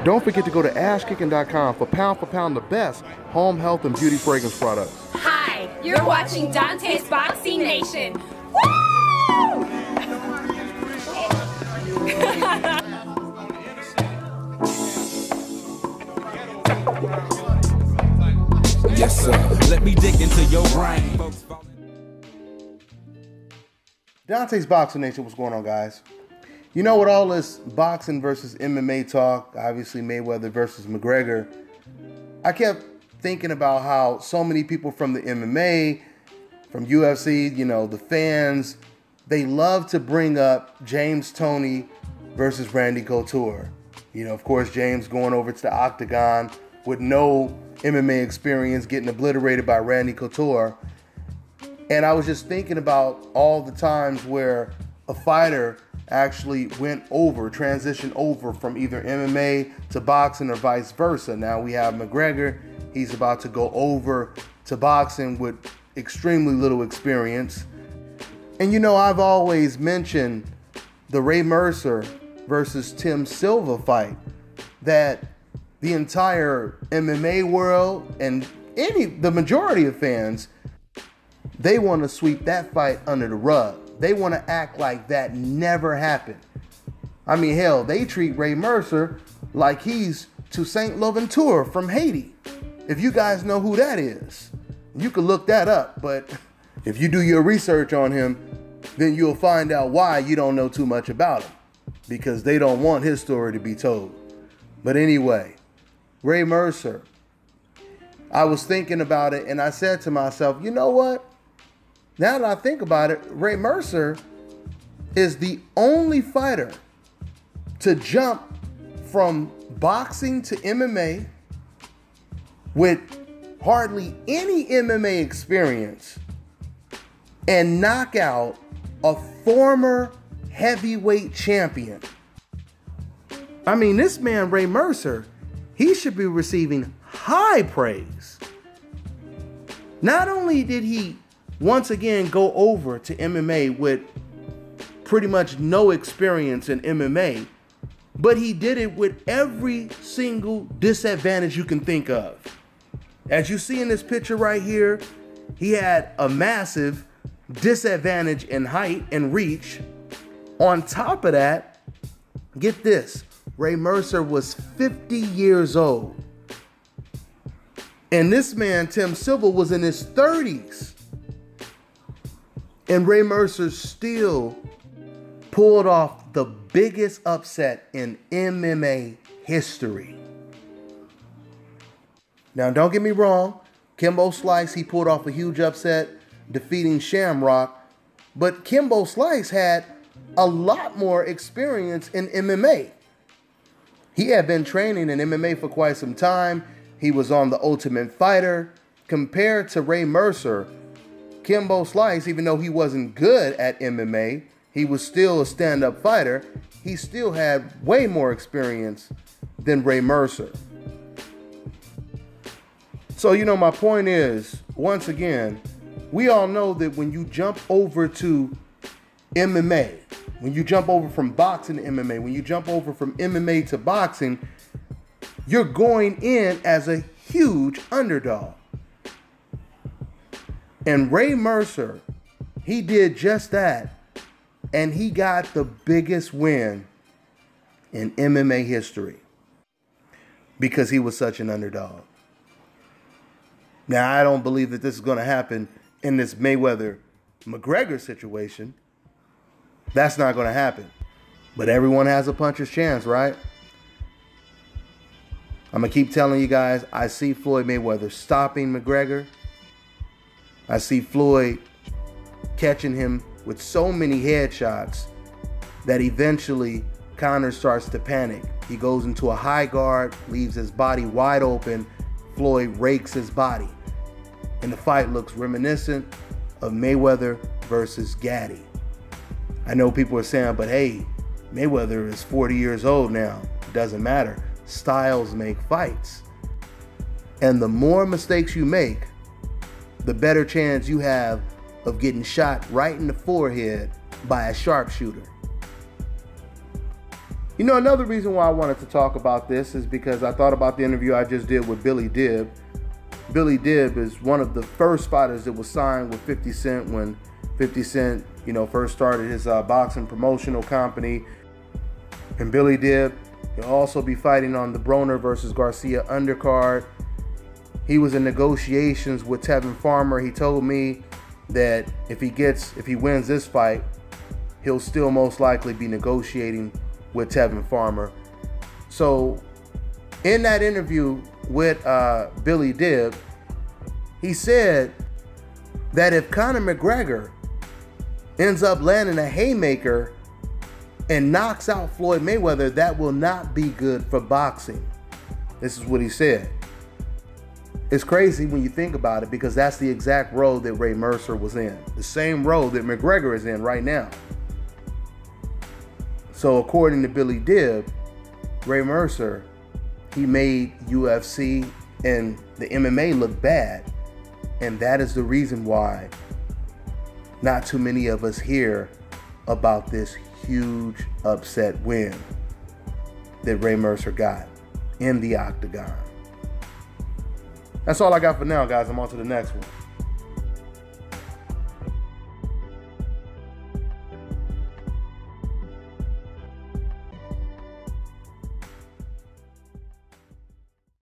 Don't forget to go to ashkicking.com for pound the best home health and beauty fragrance products. Hi, you're watching Dante's Boxing Nation. Woo! Yes, sir. Let me dig into your brain. Dante's Boxing Nation, what's going on, guys? You know, with all this boxing versus MMA talk, obviously Mayweather versus McGregor, I kept thinking about how so many people from the MMA, from UFC, you know, the fans, they love to bring up James Toney versus Randy Couture. You know, of course, James going over to the octagon with no MMA experience, getting obliterated by Randy Couture. And I was just thinking about all the times where a fighter actually went over, transitioned over from either MMA to boxing or vice versa. Now we have McGregor. He's about to go over to boxing with extremely little experience. And you know, I've always mentioned the Ray Mercer versus Tim Silva fight, that the entire MMA world and the majority of fans, they want to sweep that fight under the rug. They want to act like that never happened. I mean, hell, they treat Ray Mercer like he's Toussaint Louverture from Haiti. If you guys know who that is, you can look that up. But if you do your research on him, then you'll find out why you don't know too much about him, because they don't want his story to be told. But anyway, Ray Mercer, I was thinking about it and I said to myself, you know what? Now that I think about it, Ray Mercer is the only fighter to jump from boxing to MMA with hardly any MMA experience and knock out a former heavyweight champion. I mean, this man, Ray Mercer, he should be receiving high praise. Not only did he once again go over to MMA with pretty much no experience in MMA, but he did it with every single disadvantage you can think of. As you see in this picture right here, he had a massive disadvantage in height and reach. On top of that, get this, Ray Mercer was 50 years old. And this man, Tim Silva, was in his 30s. And Ray Mercer still pulled off the biggest upset in MMA history. Now, don't get me wrong. Kimbo Slice, he pulled off a huge upset, defeating Shamrock. But Kimbo Slice had a lot more experience in MMA. He had been training in MMA for quite some time. He was on The Ultimate Fighter. Compared to Ray Mercer, Kimbo Slice, even though he wasn't good at MMA, he was still a stand-up fighter. He still had way more experience than Ray Mercer. So, you know, my point is, once again, we all know that when you jump over to MMA, when you jump over from boxing to MMA, when you jump over from MMA to boxing, you're going in as a huge underdog. And Ray Mercer, he did just that. And he got the biggest win in MMA history because he was such an underdog. Now, I don't believe that this is going to happen in this Mayweather-McGregor situation. That's not going to happen. But everyone has a puncher's chance, right? I'm going to keep telling you guys, I see Floyd Mayweather stopping McGregor. I see Floyd catching him with so many headshots that eventually Conor starts to panic. He goes into a high guard, leaves his body wide open. Floyd rakes his body. And the fight looks reminiscent of Mayweather versus Gaddy. I know people are saying, but hey, Mayweather is 40 years old now. It doesn't matter. Styles make fights. And the more mistakes you make, the better chance you have of getting shot right in the forehead by a sharpshooter. You know, another reason why I wanted to talk about this is because I thought about the interview I just did with Billy Dibb. Billy Dibb is one of the first fighters that was signed with 50 Cent when 50 Cent, you know, first started his boxing promotional company. And Billy Dibb will also be fighting on the Broner versus Garcia undercard. He was in negotiations with Tevin Farmer. He told me that if he wins this fight, he'll still most likely be negotiating with Tevin Farmer. So in that interview with Billy Dibb, he said that if Conor McGregor ends up landing a haymaker and knocks out Floyd Mayweather, that will not be good for boxing. This is what he said. It's crazy when you think about it, because that's the exact road that Ray Mercer was in. The same road that McGregor is in right now. So according to Billy Dibb, Ray Mercer, he made UFC and the MMA look bad. And that is the reason why not too many of us hear about this huge upset win that Ray Mercer got in the octagon. That's all I got for now, guys. I'm on to the next one.